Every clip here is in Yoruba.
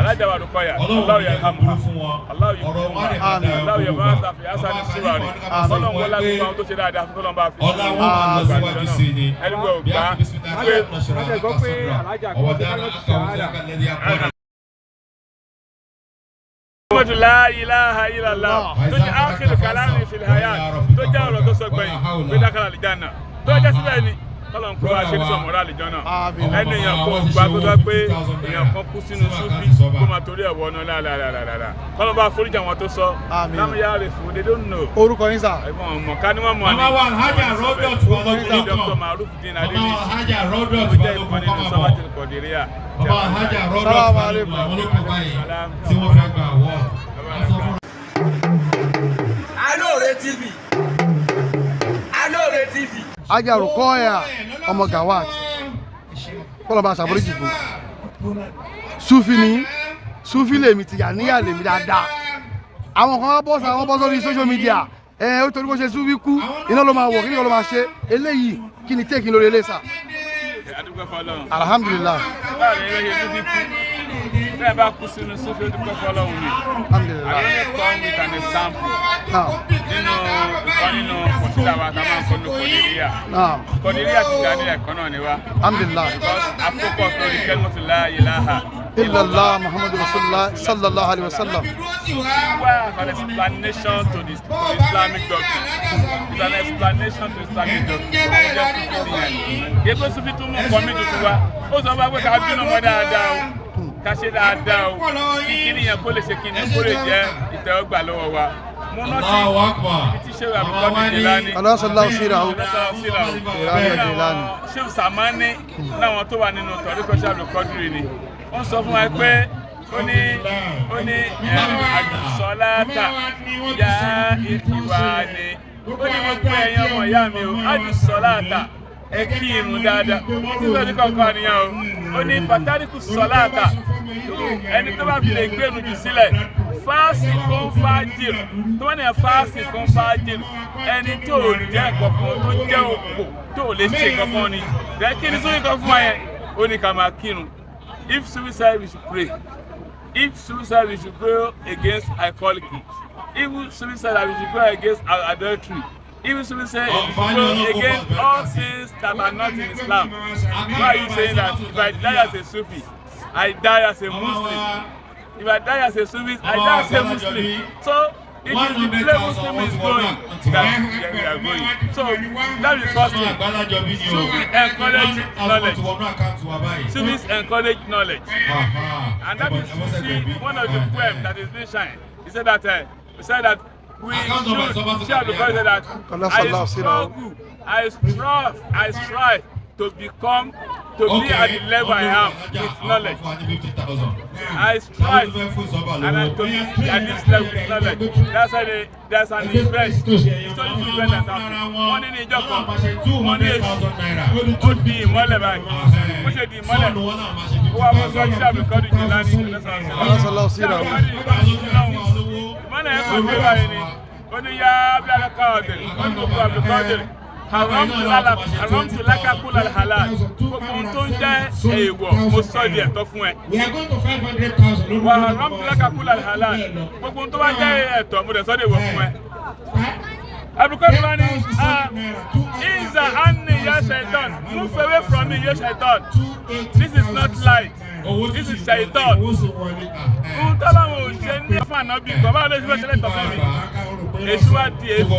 alájà wa Ruka Allahu yarhamuha Allahu yẹ̀mọ́ àtàfi àṣà ní síwárí ọlọ́run wọlé gbogbo àwọn tó ṣe dáadáa fún ọlọ́run bá fi ẹni gbọ́ gbà pé محمد لا إله إلا الله تجي آخر كلامي في الحياة تجي أولو تسوقي بدخل الجنة تجي سبني kọlọ̀ ń kó wa ṣe ní sọ̀mọ́ra àlejò náà ẹni èèyàn kó gba tó sọ pé èèyàn kan kú sínú súfì kó máa torí ẹ̀wọ̀ náà láàlàlàlà kọlọ̀ bá foríjà wọn tó sọ lámúyá rẹ̀ fún they don't know. orúkọ yín sà. ọmọ ká ní wọ́n mọ̀ ní Dr. Marufudin Adenisi ó jẹ́ ìkan nínú sọ́wọ́tì kọ̀dìríà. Salaam alaikum. Alore TV. Alore TV. Ajá Ruka ọmọ Gawat kọlọba ṣàforíjì fún Sufi lèmi Tìjàníyà lèmi dáadáa àwọn kan bọ́ sórí social media ó torí kó ṣe Sufi kú iná ló máa wọ̀ kí ni ló máa ṣe eléyìí kí ni tẹ́ẹ̀kì lórí eléyìí alhamdulillah bẹ́ẹ̀ bá kú sínú Sufi ó dúpẹ́ fọlọ́run ni alhamdulillah come with an example nínú kòsílà wa tá a máa ń kọ́ ní kọ̀dìríà Tìjàníyà ẹ̀kọ́ náà ni wa alhamdulillah because a focus lórí kalimatu la ilaha illallah muhammadu rasulullah sallallahu alaihi wasallam. Well, an explanation to the Islamic doctrine. It's an explanation to Islamic doctrine. Yẹ́pẹ́ Sufi tún mú nǹkan mi tuntun wá. Ó sọ fún wa pé ká bínú ọmọ dáadáa o, ká ṣe dáadáa o. Kíni yẹn kó lè ṣe kíni kó lè jẹ́ ìtẹ́wọ́gbà lọ́wọ́ wa. Mo rántí ibi tí Shehu Nla Alásọ̀láwọ̀ síra o. Shehu Samani láwọn tó wà nínú tọ̀ríkọ́ṣà lókọ́dúrì ni. Wọ́n sọ fún wa pé ó ní àdùsọ́láta yá ìkìwá ni ó ní mo pé ẹ̀yin ọmọ ìyá mi o àdùsọ́láta ẹ kí irun dáadáa tí sọ ní kọ̀ọ̀kan nìyẹn o ó ní fatariku sọ́láta ẹni tó bá fi lè gbé irun jù sílẹ̀ fáàsì kan fájìr tó wọ́n ní fáàsì kan fájìr ẹni tó jẹ́ kankan tó jẹ́ òpó tó lè ṣe kankan ni bẹ́ẹ̀ kí ni sóyún kan fún wa yẹn ó ní ká máa kírun. If suicide, we should pray. If suicide, we should pray against alcoholism. If suicide, we should pray against adultery. If suicide, we should pray against all things that are not in Islam. Why are you saying that? If I die as a Sufi, I die as a Muslim. If I die as a Sufi, I die as a Muslim. So it is the place Muslim is going that we are going. So that is first thing. Sufi encourage knowledge. Sufis encourage knowledge. And that is, you see, one of the poems that is being shined. He said that we should share because that I strive to become, to be at the level I am with knowledge. I strive and to be at this level with knowledge. That's why there's an event, historic event that happened. One in Ijoko, one in ó di ìmọ́lẹ̀ báyìí. Ó ṣe di ìmọ́lẹ̀. Ó wá bọ́ sọ́ọ́ ṣáàbì kọ́dù Jìlání Alásọ̀láwọ̀ síra o. Ìmọ́lẹ̀ yẹn kò gbé báyìí ni. Ó ní yá bí alákàwọ̀dẹ̀, ó ní gbogbo àbùkọ́dẹ̀. Haram to laka kula halal. Gbogbo ohun tó ń jẹ́ èèwọ̀ mo sọ di ẹ̀tọ́ fún ẹ. Wà haram to laka kula halal. Gbogbo ohun tó bá jẹ́ ẹ̀tọ́ mo dẹ̀ sọ di èèwọ̀ fún ẹ. Àbùkọ́ mi máa ní Iza Anni ya Shaitan, move away from me ya Shaitan. This is not light. This is Shaitan. Ohun tó bá wọn ò ṣe ní fún ànábì kan, báwo ló ṣe fẹ́ ṣẹlẹ̀ tọ́ fún mi? Èṣù wa di èéfì.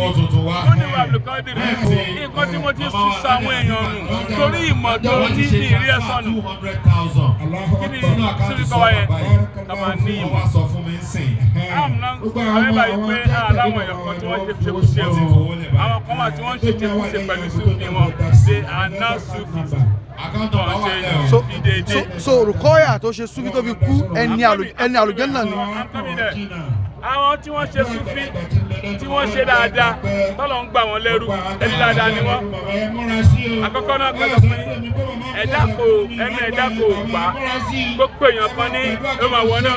Ó ní wà lùkọ́ dìrì. Nǹkan tí mo ti sún sọ àwọn èèyàn nù torí ìmọ̀ tó ní ìrí ẹ̀ sọnù. Kí ni síbi kọ́ wa yẹn? Ká máa ní ìmọ̀. Àwọn náà àwọn báyìí pé aláwọ̀ èèyàn kan tí wọ́n ṣe ṣe o. Àwọn kan wà tí wọ́n ṣe ṣe pẹ̀lú Sufi wọn. They are not Sufis. So Ruka tó ṣe Sufi tó fi kú ẹni àlùjànnà ni. Àwọn tí wọ́n ṣe Sufi tí wọ́n ṣe dáadáa tọ́lọ̀ ń gbà wọ́n lẹ́rú ẹni dáadáa ni wọ́n. Àkọ́kọ́ náà kọ́sọ̀ fún ẹ̀dá kò gbà gbogbo èèyàn kan ní ló máa wọ náà.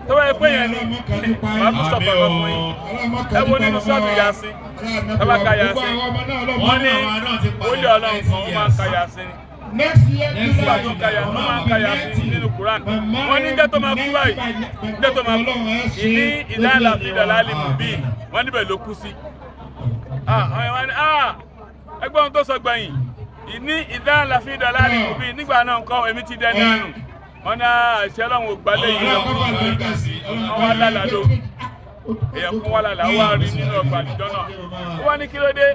Tó bá yẹ pé yẹn ni màá tún sọ̀pọ̀ lọ fún yín. Ẹ wo nínú sọ́ọ̀tù Yasin, ẹ bá ka Yasin. Wọ́n ní olè Ọlọ́run kan ó máa ń ka Yasin. nígbà tó kàyà wọ́n máa ń kàyà sí nínú Quran wọ́n ní jẹ́ tó máa kú báyìí jẹ́ tó máa kú ìní ìdáàlà fi dàlá lè mú bíi wọ́n níbẹ̀ ló kú sí. ẹgbẹ́ ohun tó sọ gbẹ̀yìn ìní ìdáàlà fi dàlá lè mú bíi nígbà náà nǹkan èmi ti dẹ́ náà nù wọ́n ní àṣẹ ọlọ́run ògbálẹ̀ yìí wọ́n wá lálàá ló èèyàn kún wá lálàá wá rí nínú ọgbà àdìjọ náà ó wá ní kí ló dé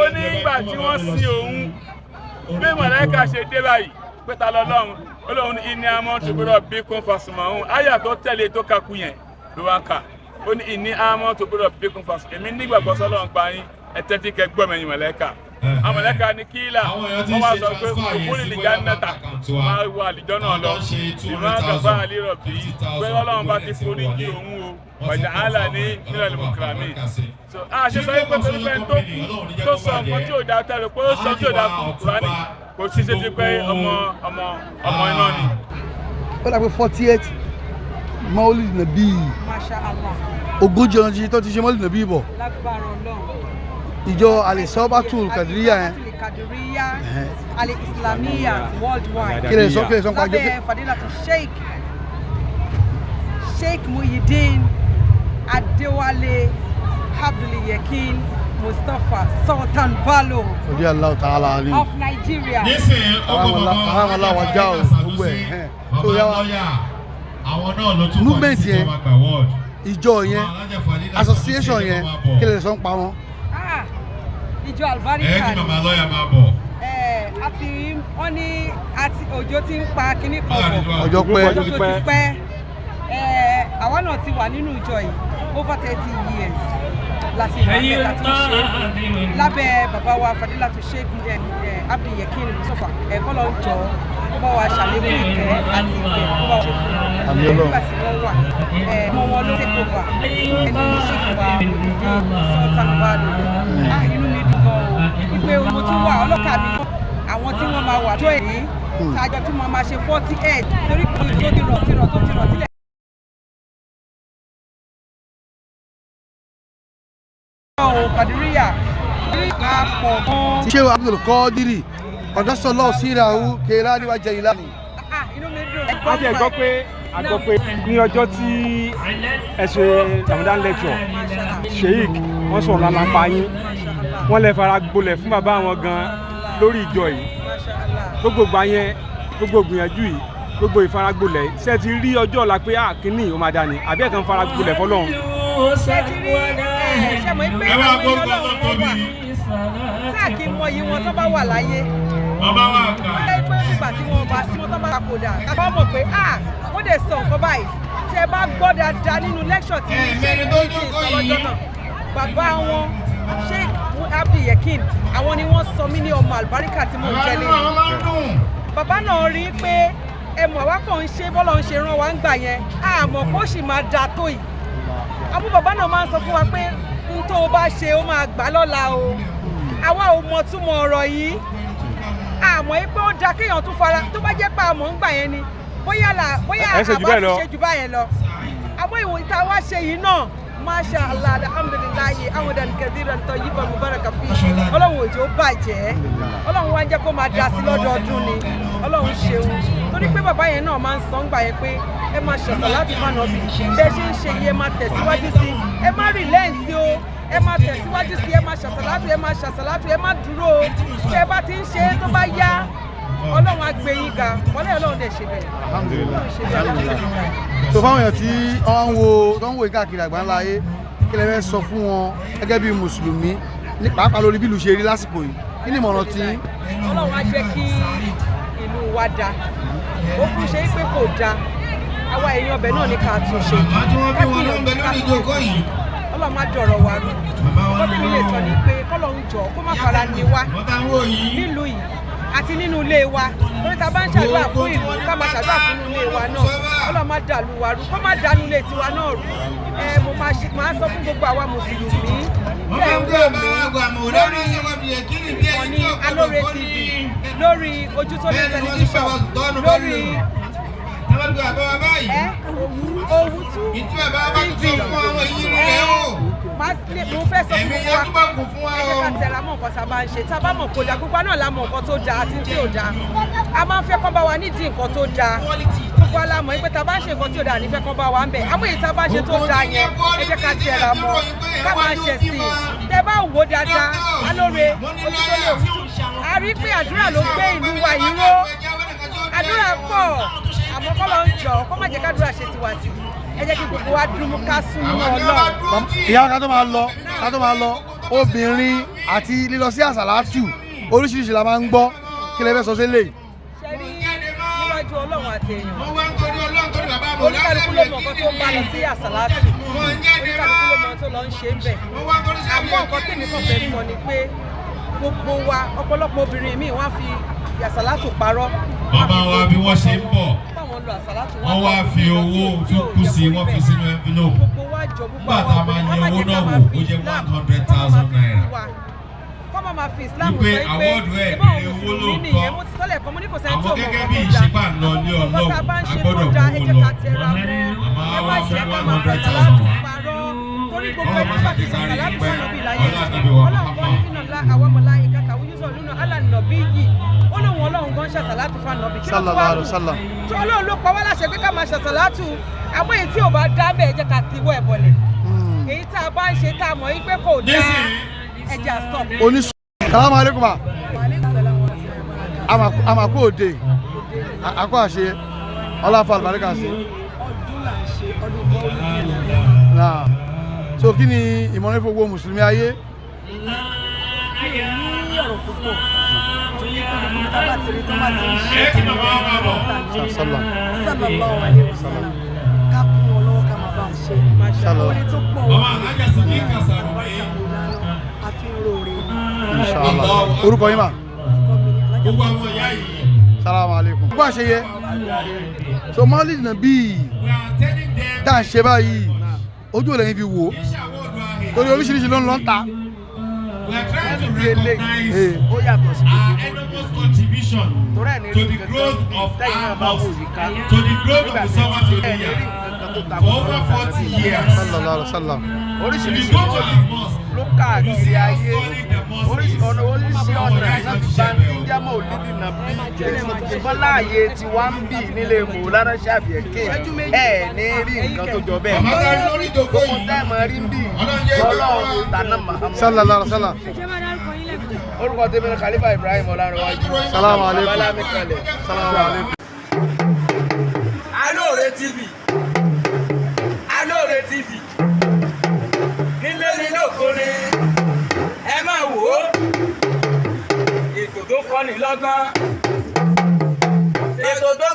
ó ní ìgbà tí wọ́n sin òun bí mọ̀lẹ́kà ṣe dé báyìí pẹ́ta lọ́lọ́run olóhun ní ìní àmọ́ tó gbọ́dọ̀ bí kún fásùmọ̀ òun àyà tó tẹ̀lé tó kakú yẹn ló wá kà ó ní ìní àmọ́ tó gbọ́dọ̀ bí kún fásùmọ̀ èmi nígbàgbọ́ sọ́lọ́run pa yín ẹ̀tẹ́tí kẹ gbọ́ mẹ́yìn mọ̀lẹ́kà amọ̀lẹ́kà ní kíílà wọ́n wá sọ pé òfúrì lìjà nẹ́ta máa wọ àlìjọ́ náà lọ ìmọ̀ àgbàfà àlérò bí pé ọlọ́run bá ti forí jí òun o ọ̀jà àlà ní nílẹ̀ lùmùkìrámì so àṣẹ sọ pé torí pé tó sọ nǹkan tí ò dá tẹ́lẹ̀ pé ó sọ tí ò dá fún kùránì kò sí ṣe ti pé ọmọ iná ni. ó dàgbé 48 Maulid Nabi ogójì ọ̀nà tó ti ṣe Maulid Nabi bọ̀ ìjọ Al-Isabatu Kadiriya yẹn Al-Islamiyya worldwide kí lè sọ pàjọ́ lábẹ́ Fadilatu Sheikh Muhyiddin Adewale Abdul-Yakin Mustapha Sultan Bello Odi Allah Ta'ala ni of Nigeria. Àwọn aláwọ̀já ò gbogbo ẹ̀ tó yá wa movement yẹn ìjọ yẹn association yẹn kí lè sọ pa wọn. Ìjọ àlùbáríkà ni àti wọ́n ní àti òjò ti ń pa kínní kan bọ̀ ọjọ́ tó ti pẹ́ àwa náà ti wà nínú ìjọ yìí over 30 years láti ìrìnàjò láti ṣe lábẹ́ bàbá wa Fadilatu Sheikh Abdul-Yakin Mustapha ẹ̀kọ́ lọ jọ kó bá wa ṣàlékún ìkẹ́ àti ìkẹ́ kó bá wa ṣe fún wọn nígbà tí wọ́n wà mọ́ wọn ló take over ẹni Sheikh wa Sultan Bello inú mi dùn gan o wípé mo tún wà ọlọ́kà mi àwọn tí wọ́n máa wà tó èyí tájọ tí wọ́n máa ṣe 48 torí pé tó ti rọ̀ tílẹ̀. Kadiriya àpọ̀ gan. Shehu Abdul Qadiri ọ̀dọ́sọ̀lọ́ sírahu kéèrà níwájú ìlànà. Inú mi dùn. a ti gbọ́ pé ní ọjọ́ tí ẹ ṣe Ramadan lecture Sheikh wọ́n sọ̀rọ̀ lálápá yín wọ́n lè fara gbolẹ̀ fún bàbá wọn gan lórí ìjọ yìí gbogbo gbà yẹn gbogbo gbìyànjú yìí gbogbo ìfaragbolẹ̀ ṣe ti rí ọjọ́ ọ̀la pé àkíní ó máa dání àbí ẹ̀kan faragbolẹ̀ fọlọ́run. ṣe ti rí ṣe mọ̀ pé àwọn ènìyàn Ọlọ́run kan wà tá kì í mọ iye wọn tó bá wà láyé wọ́n lé pé nígbà tí wọ́n bá sí wọn tó bá papòdà ká mọ̀ pé wọ́n lè sọ nǹkan báyìí tí ẹ bá gbọ́ dáadáa nínú lẹ́kṣọ̀ tí Sheikh ìsọlọ́jọ́ náà bàbá wọn Sheikh Abdul-Yakin àwọn ni wọ́n sọ mí ní ọmọ àlùbáríkà tí mò ń jẹ́ lẹ́yìn bàbá náà rí i pé ẹmọ̀ àwa kàn ń ṣe bọ́lọ̀ ń ṣe rán wa ń gbà yẹn àmọ́ kó sì máa da tó yìí àwọn bàbá náà máa ń sọ fún wa pé n tó o bá ṣe ó máa gbà lọ́la o àwa ò mọ̀ túmọ̀ ọ̀rọ̀ yìí àmọ́ yìí pé ó da kéèyàn tún fara tó bá jẹ́ pé àmọ́ ń gbà yẹn ni bóyá àbá ti ṣe jù báyẹn lọ àmọ́ ìwòye tá a wá ṣe yìí náà masha Allah alhamdulilayi amudan kadiran tayyiban mubaraka fi Ọlọ́run òjò bàjẹ́ Ọlọ́run wá ń jẹ́ kó máa da sí lọ́dọọdún ni Ọlọ́run ṣeun torí pé bàbá yẹn náà máa ń sọ ń gbà yẹn pé ẹ máa ṣọ̀tọ̀ láti fànà bí bẹ́ẹ̀ ṣe ń ṣe yìí ẹ máa tẹ̀síwájú sí ẹ má rìlẹ́ǹtì o ẹ máa tẹ̀síwájú sí ẹ máa ṣàṣàlátù ẹ máa ṣàṣàlátù ẹ má dúró o tí ẹ bá ti ń ṣe é tó bá yá Ọlọ́run á gbé yín ga wọlé Ọlọ́run dẹ̀ ṣe bẹ́ẹ̀. tó fáwọn èèyàn tí wọ́n ń wo káàkiri àgbáńlá ayé kí lè fẹ́ sọ fún wọn gẹ́gẹ́ bí mùsùlùmí ní pàápàá lórí bí ìlú ṣe rí lásìkò yìí kí ni ìmọ̀ràn tí. Ọlọ́run á jẹ́ kí ìlú wa da ó kú ṣe pé kò da àwa èèyàn ọbẹ̀ náà ní ká tún ṣe Ọlọ́run má dọ̀rọ̀ wa rú ọkọ tí mi lè sọ ni pé kọ́lọ́run jọ kó má fara ni wá nílùú yìí àti nínú ilé wa lórí ta bá ń ṣàdúrà fún ìlú ká máa ṣàdúrà fún ilé wa náà Ọlọ́run má dàlú wa rú kó má dànù ilé tiwa náà rú mo máa sọ fún gbogbo àwa mùsùlùmí tẹ́ ń wò mí lórí ìkànnì Alore TV lórí Ojútólé tẹlifíṣàn lórí Owutu TV mo fẹ́ sọ fún wa ẹ jẹ́ ká tẹra mọ́ nǹkan tá a bá ń ṣe tá a bá mọ̀ kó dáa gbogbo náà la mọ̀ nǹkan tó dáa àti tí ò dáa a máa ń fẹ́ kán bá wa nídìí nǹkan tó dáa gbogbo alámọ̀ pé tá a bá ń ṣe nǹkan tí ò dáa nífẹ̀ẹ́ kán bá wa ń bẹ̀ àmọ́ èyí tá a bá ń ṣe tó dáa yẹn ẹ jẹ́ ká tẹra mọ́ ká máa ṣẹ̀ sí i tẹ́ bá wò dáadáa alóore ojú tó lè wútú a rí pé àdúrà ló gbé ìlú wa yìí ró àdúrà pọ̀ àmọ́ kọ́ ló ń jọ kó má jẹ́ kádùrà ṣe tiwa sí ẹ jẹ́ kí gbogbo wa dúró ká sún nínú Ọlọ́run. ìyá ká tó máa lọ obìnrin àti lílọ sí àsàlátù oríṣiríṣi la máa ń gbọ́ kí lè fẹ́ sọ sí lè. ṣe rí níwájú Ọlọ́run àti èèyàn oníkálukú ló mọ nǹkan tó ń bá lọ sí àsàlátù oníkálukú ló mọ tó lọ ń ṣe ń bẹ̀ àmọ́ nǹkan tèmi kàn fẹ́ sọ ni pé gbogbo wa ọ̀pọ̀lọpọ̀ obìnrin míì wọ́n á fi àsàlátù parọ́. bàbá wa bí wọ́n ṣe ń bọ̀ wọ́n wá fi owó tó kù sí wọ́n fi sínú envelope nígbà tá a máa yẹ owó náà wò ó jẹ́ 100,000 naira. kọ́mọ máa fi Islam sọ pé pé àwọ̀dù ẹ̀ ìbọn ní òun owó mùsùlùmí nìyẹn mo ti sọ́lẹ̀ kan mo ní kò sẹ́ni tó àmọ́ mọ̀ gẹ́gẹ́ ọ́ bí tó ìṣípà ń lọ ní dáa Ọlọ́run tá a bá ń ṣe agbọ́dọ̀ tó dáa ẹ mú jẹ́ lọ. ká tẹra mọ́ ẹ má jẹ́ ká máa fi àsàlátù parọ́ torí gbogbo ẹni bá ti sàsàlátù fún ọ̀nàbí láyé Ọlọ́run gan nínú ńlá àwọn ọmọlá ìkàkà wíyúsọ̀ lónà alànàbí yìí ó lóun Ọlọ́run gan ṣàsàlátù fún ọ̀nàbí kí ló tó wà lù tí Ọlọ́run ló pa wá láṣẹ pé ká máa ṣàsàlátù àmọ́ èyí tí ò bá dá bẹ́ẹ̀ jẹ́ ká tiwọ́ ẹ̀ bọ̀lẹ̀ èyí tá a bá ń ṣe tá a mọ̀ yí pé kò dá ẹja stop. oníṣòwò salamu aleykum ma amaku òde akọ àṣe ọlọ́fà àlùbáríkà ṣe. ọdún là ń ṣe ọdún bọ́ọ̀lù. so kí ni ìmọ̀ràn fún gbogbo mùsùlùmí ayé. mi ò ní ọ̀rọ̀ púpọ̀ torí pé gbogbo tá a bá ti rí tó máa ti ń ṣe sálà sallallahu alaihi wasallam ká kún wọn lọ́wọ́ ká máa bá wọn ṣe orí tó pọ̀ wọ́n àfi rore inshallah orúkọ yín mà. salamu aleykum. gbogbo àṣeyẹ so mọ́lìdì náà bíi tá à ń ṣe báyìí ojú òlẹ́yìn fi wò ó torí oríṣiríṣi ló ń lọ ń ta. ẹnu eléyìí ó yàtọ̀ sí gbogbo contribution torí ẹ̀ ní rí nǹkan tẹ́yìn náà bá wò yìí ká nígbà tí ẹ̀ ní rí nǹkan tó ta kó over 40 years sallallahu alaihi wasallam. oríṣiríṣi ìtọ́jú ló káàkiri ayé oríṣi ọ̀nà láti bá ní jámọ́ òlídìí náà bí ṣùgbọ́n láàyè tí wá ń bì nílé mòlára ṣàbí ẹ̀kẹ́ ẹ̀ ní rí nǹkan tó jọ bẹ́ẹ̀ gbogbo tẹ́ẹ̀mọ̀ rí ń bì ọlọ́run tànà Muhammad sallallahu alaihi wasallam. orúkọ tèmi ni Khalifa Ibrahim Ọlárẹ̀wájú. salamu aleykum. babalami kalẹ̀. salamu aleykum. Alore TV Alore TV nílé nílé òkúni ẹ máa wò ó ètò tó kọ́ni lọ́gbọ́n ètò tó